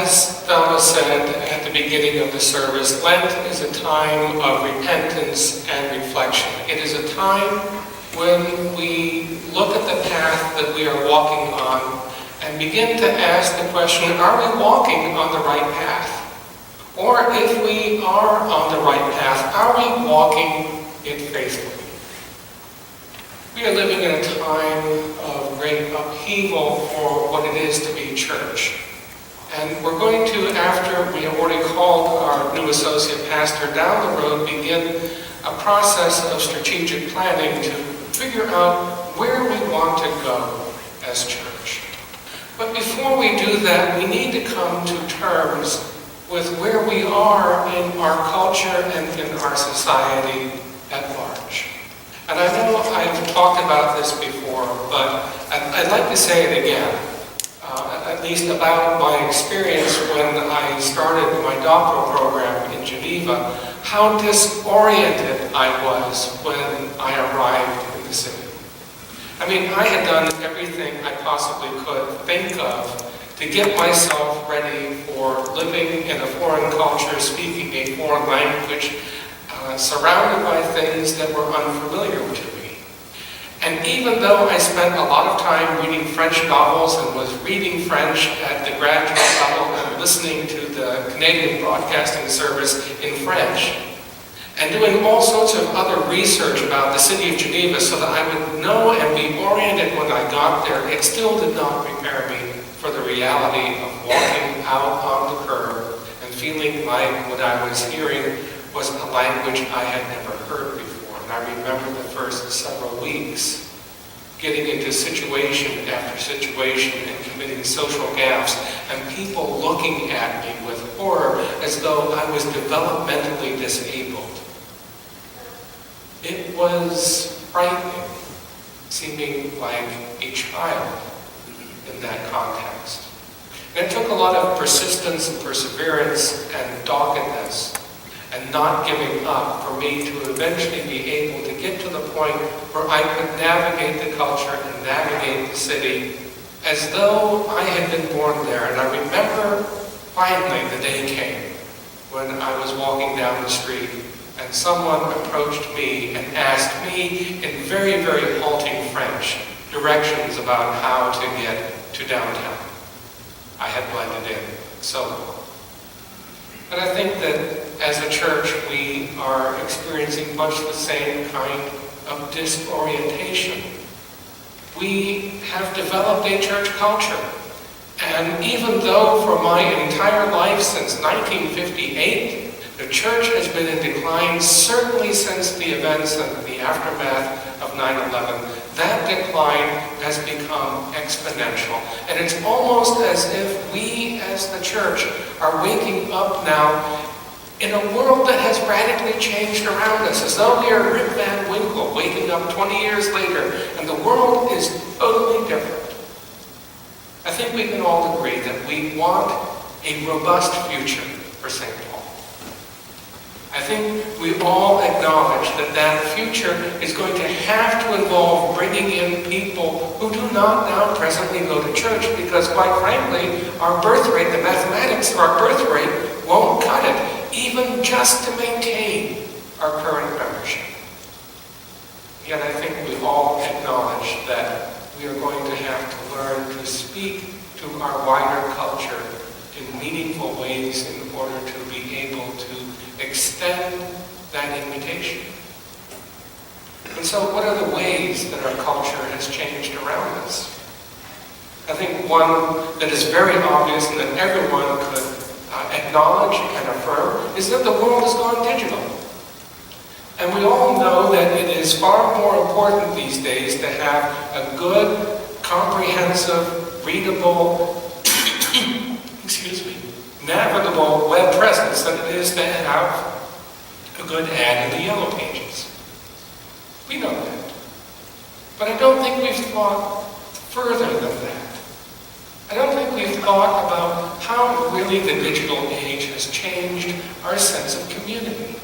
As Thelma said at the beginning of the service, Lent is a time of repentance and reflection. It is a time when we look at the path that we are walking on and begin to ask the question, are we walking on the right path? Or if we are on the right path, are we walking it faithfully? We are living in a time of great upheaval for what it is to be church. And we're going to, after we have already called our new associate pastor down the road, begin a process of strategic planning to figure out where we want to go as church. But before we do that, we need to come to terms with where we are in our culture and in our society at large. And I know I've talked about this before, but I'd like to say it again, at least about my experience when I started my doctoral program in Geneva, how disoriented I was when I arrived in the city. I mean, I had done everything I possibly could think of to get myself ready for living in a foreign culture, speaking a foreign language, surrounded by things that were unfamiliar to me. And even though I spent a lot of time reading French novels and was reading French at the graduate level and listening to the Canadian Broadcasting Service in French, and doing all sorts of other research about the city of Geneva so that I would know and be oriented when I got there, it still did not prepare me for the reality of walking out on the curb and feeling like what I was hearing was a language I had never heard before. And I remember the first several weeks getting into situation after situation and committing social gaffes and people looking at me with horror as though I was developmentally disabled. It was frightening, seeming like a child in that context. And it took a lot of persistence and perseverance and doggedness and not giving up for me to eventually be able to get to the point where I could navigate the culture and navigate the city as though I had been born there. And I remember finally the day came when I was walking down the street and someone approached me and asked me in very, very halting French directions about how to get to downtown. I had blended in so well. And I think that as a church, we are experiencing much the same kind of disorientation. We have developed a church culture. And even though for my entire life since 1958, the church has been in decline, certainly since the events and the aftermath of 9/11, that decline has become exponential. And it's almost as if we as the church are waking up now in a world that has radically changed around us, as though we are Rip Van Winkle waking up 20 years later, and the world is totally different. I think we can all agree that we want a robust future for St. Paul. I think we all acknowledge that that future is going to have to involve bringing in people who do not now presently go to church, because quite frankly, our birth rate, the mathematics of our birth rate, won't cut it, even just to maintain our current membership. Yet I think we all acknowledge that we are going to have to learn to speak to our wider culture in meaningful ways in order to be able to extend that invitation. And so what are the ways that our culture has changed around us? I think one that is very obvious and that everyone could acknowledge and affirm is that the world has gone digital. And we all know that it is far more important these days to have a good, comprehensive, readable, navigable web presence than it is to have a good ad in the yellow pages. We know that. But I don't think we've thought further than that. I don't think we've thought about how really the digital age has changed our sense of community.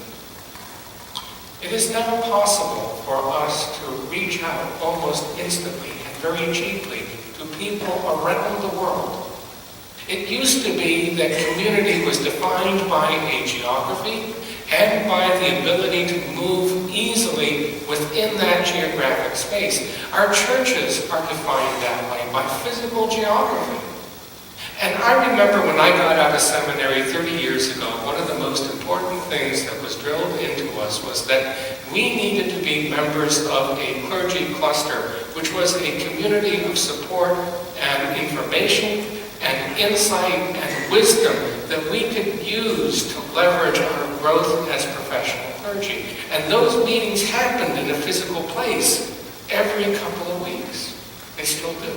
It is now possible for us to reach out almost instantly and very cheaply to people around the world. It used to be that community was defined by a geography and by the ability to move easily within that geographic space. Our churches are defined that way by physical geography. And I remember when I got out of seminary 30 years ago, one of the most important things that was drilled into us was that we needed to be members of a clergy cluster, which was a community of support and information and insight and wisdom that we could use to leverage our growth as professional clergy. And those meetings happened in a physical place every couple of weeks. They still do.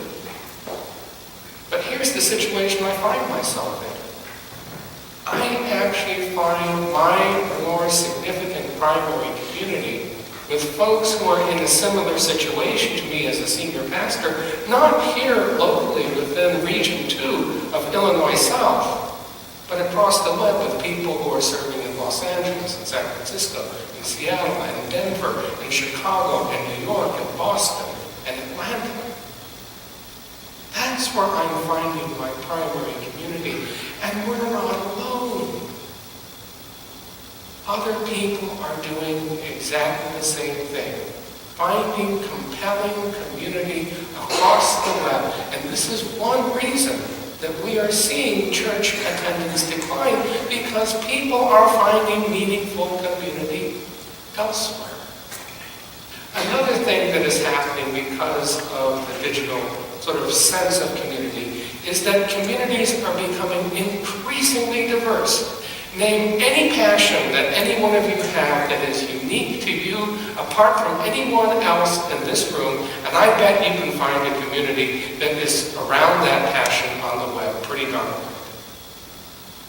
But here's the situation I find myself in. I actually find my more significant primary community with folks who are in a similar situation to me as a senior pastor, not here locally within Region 2 of Illinois South, but across the web with people who are serving in Los Angeles, and San Francisco, in Seattle, and in Denver, in Chicago, and New York, and Boston, and Atlanta. That's where I'm finding my primary community, and we're not alone. Other people are doing exactly the same thing, finding compelling community across the web. And this is one reason that we are seeing church attendance decline, because people are finding meaningful community elsewhere. Another thing that is happening because of the digital sort of sense of community is that communities are becoming increasingly diverse. Name any passion that any one of you have that is unique to you, apart from anyone else in this room, and I bet you can find a community that is around that passion on the web pretty darn quick.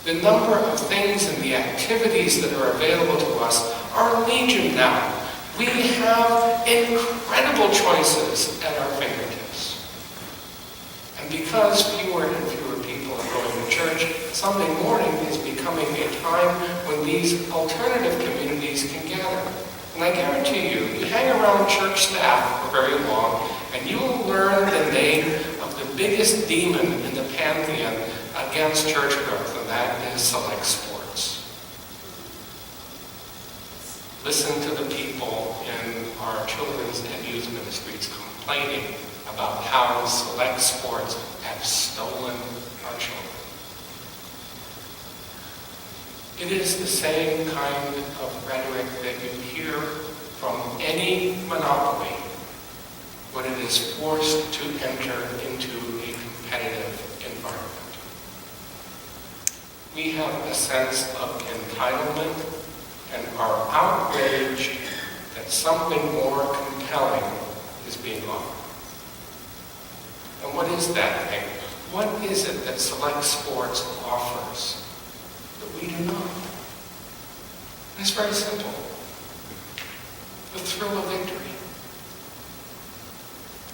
The number of things and the activities that are available to us are legion now. We have incredible choices at our fingertips. And because fewer and fewer people are going to church, Sunday morning is becoming a time when these alternative communities can gather. And I guarantee you, you hang around church staff for very long, and you will learn the name of the biggest demon in the pantheon against church growth, and that is select sports. Listen to the people in our children's and youth ministries complaining about how select sports have stolen our children. It is the same kind of rhetoric that you hear from any monopoly when it is forced to enter into a competitive environment. We have a sense of entitlement and are outraged that something more compelling is being offered. And what is that thing? What is it that select sports offers that we do not? And it's very simple. The thrill of victory.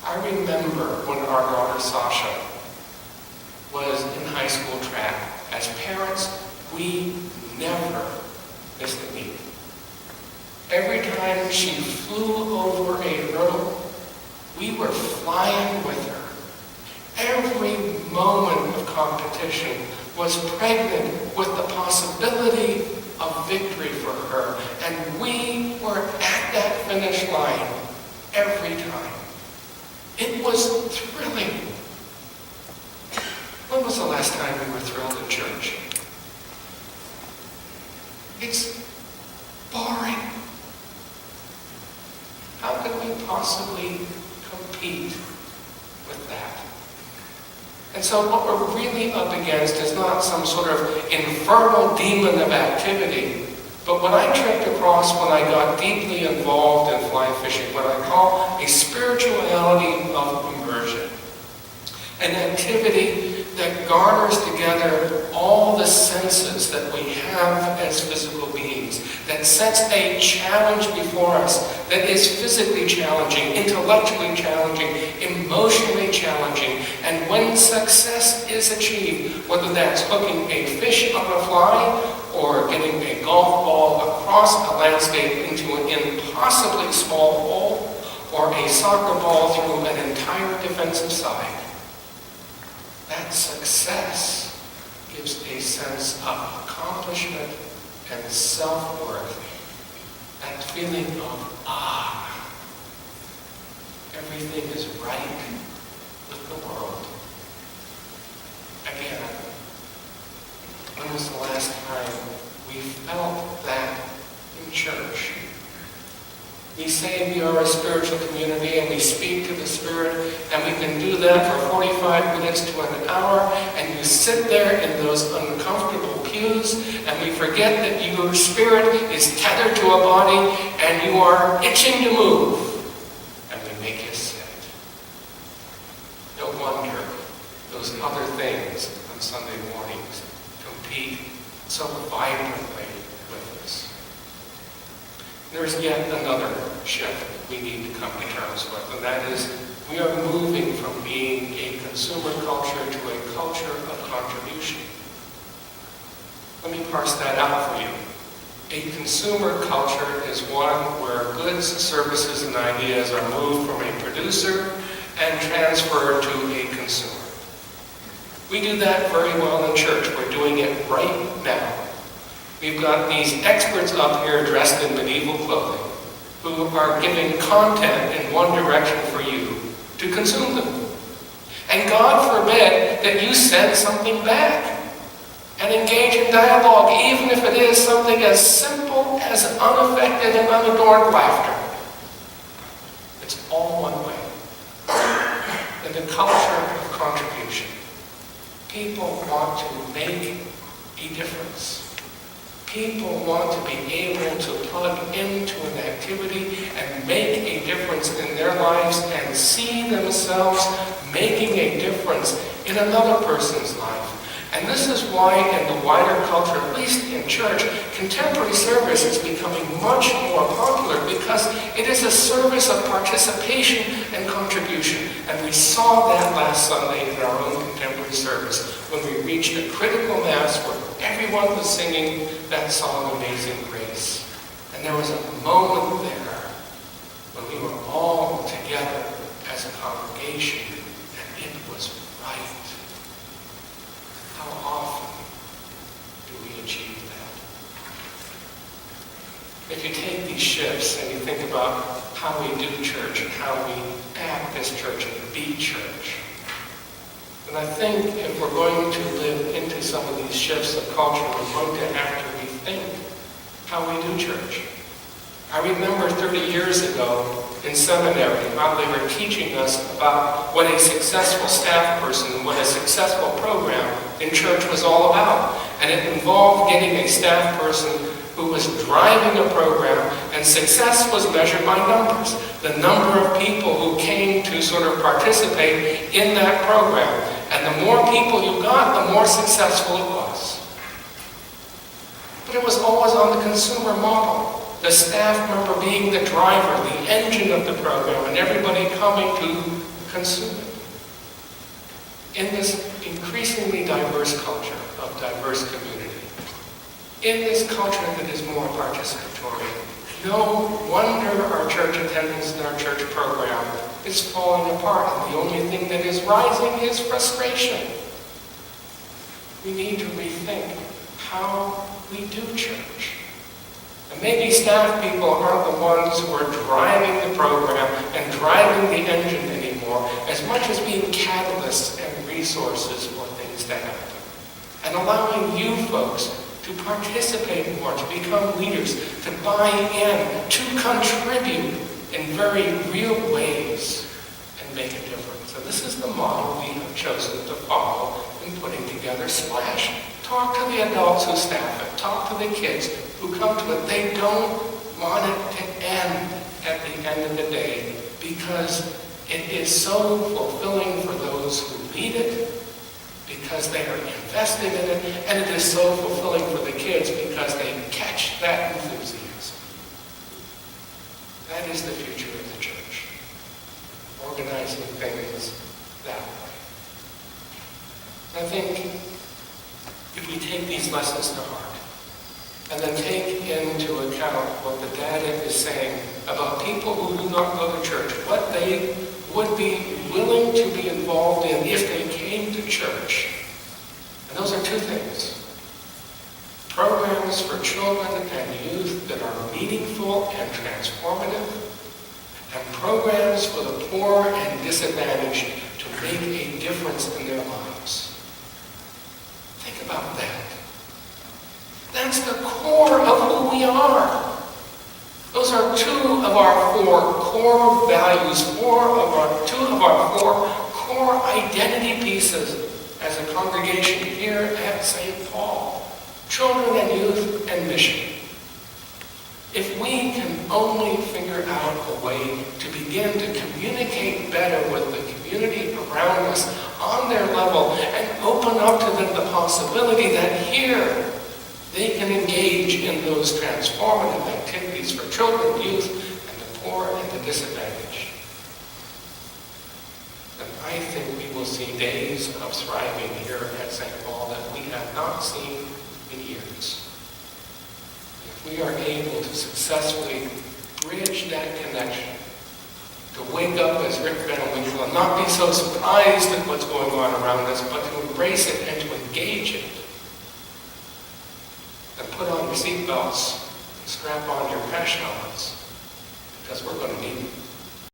I remember when our daughter Sasha was in high school track. As parents, we never missed a beat. Every time she flew over a hurdle, we were flying with her. Every moment of competition was pregnant with the possibility of victory for her, and we were at that finish line every time. It was thrilling. When was the last time we were thrilled in church? It's boring. How could we possibly compete with that? And so what we're really up against is not some sort of infernal demon of activity, but what I tripped across when I got deeply involved in fly fishing, what I call a spirituality of immersion. An activity that garners together all the senses that we have as physical beings, that sets a challenge before us that is physically challenging, intellectually challenging, emotionally challenging. And when success is achieved, whether that's hooking a fish on a fly or getting a golf ball across a landscape into an impossibly small hole, or a soccer ball through an entire defensive side, that success gives a sense of accomplishment and self-worth. That feeling of, everything is right with the world. Again, when was the last time we felt that in church? We say we are a spiritual community and we speak to the Spirit, and we can do that for 45 minutes to an hour, and you sit there in those uncomfortable pews and we forget that your spirit is tethered to a body and you are itching to move, and we make you sit. No wonder those other things on Sunday mornings compete so vibrantly with us. There's yet another shift we need to come to terms with, and that is we are moving from being a consumer culture to a culture of contribution. Let me parse that out for you. A consumer culture is one where goods, services, and ideas are moved from a producer and transferred to a consumer. We do that very well in church. We're doing it right now. We've got these experts up here dressed in medieval clothing who are giving content in one direction for you to consume them. And God forbid that you send something back and engage in dialogue, even if it is something as simple as unaffected and unadorned laughter. It's all one way. In the culture of contribution, people want to make a difference. People want to be able to plug into an activity and make a difference in their lives and see themselves making a difference in another person's life. And this is why in the wider culture, at least in church, contemporary service is becoming much more popular because it is a service of participation and contribution. And we saw that last Sunday in our own contemporary service when we reached a critical mass where everyone was singing that song, Amazing Grace. And there was a moment there when we were all together as a congregation, and it was right. How often do we achieve that? If you take these shifts and you think about how we do church and how we act as church and be church, and I think if we're going to live into some of these shifts of culture, we're going to have to rethink how we do church. I remember 30 years ago in seminary how they were teaching us about what a successful staff person and what a successful program in church was all about. And it involved getting a staff person who was driving a program, and success was measured by numbers. The number of people who came to sort of participate in that program. And the more people you got, the more successful it was. But it was always on the consumer model. The staff member being the driver, the engine of the program, and everybody coming to consume it. In this increasingly diverse culture of diverse community, in this culture that is more participatory, no wonder our church attendance and our church program is falling apart, and the only thing that is rising is frustration. We need to rethink how we do church. And maybe staff people aren't the ones who are driving the program and driving the engine anymore, as much as being catalysts and resources for things to happen. And allowing you folks to participate more, to become leaders, to buy in, to contribute in very real ways and make a difference. And this is the model we have chosen to follow in putting together Splash. Talk to the adults who staff it. Talk to the kids who come to it. They don't want it to end at the end of the day because it is so fulfilling for those who lead it, because they are invested in it, and it is so fulfilling for the kids because they catch that enthusiasm. That is the future of the church. Organizing things that way. I think if we take these lessons to heart, and then take into account what the data is saying about people who do not go to church, what they would be willing to be involved in if they came to church. And those are two things. Programs for children and youth that are meaningful and transformative, and programs for the poor and disadvantaged to make a difference in their lives. Think about that. That's the core of who we are. Those are two of our four core values, two of our four core identity pieces as a congregation here at St. Paul. Children and youth and mission. If we can only figure out a way to begin to communicate better with the community around us on their level and open up to them the possibility that here they can engage in those transformative activities for children, youth, and the poor and the disadvantaged, then I think we will see days of thriving here at St. Paul that we have not seen in years. If we are able to successfully bridge that connection, to wake up as Rick Van Winkle and not be so surprised at what's going on around us, but to embrace it and to engage it, and put on your seatbelts and strap on your crash helmets, because we're going to need them.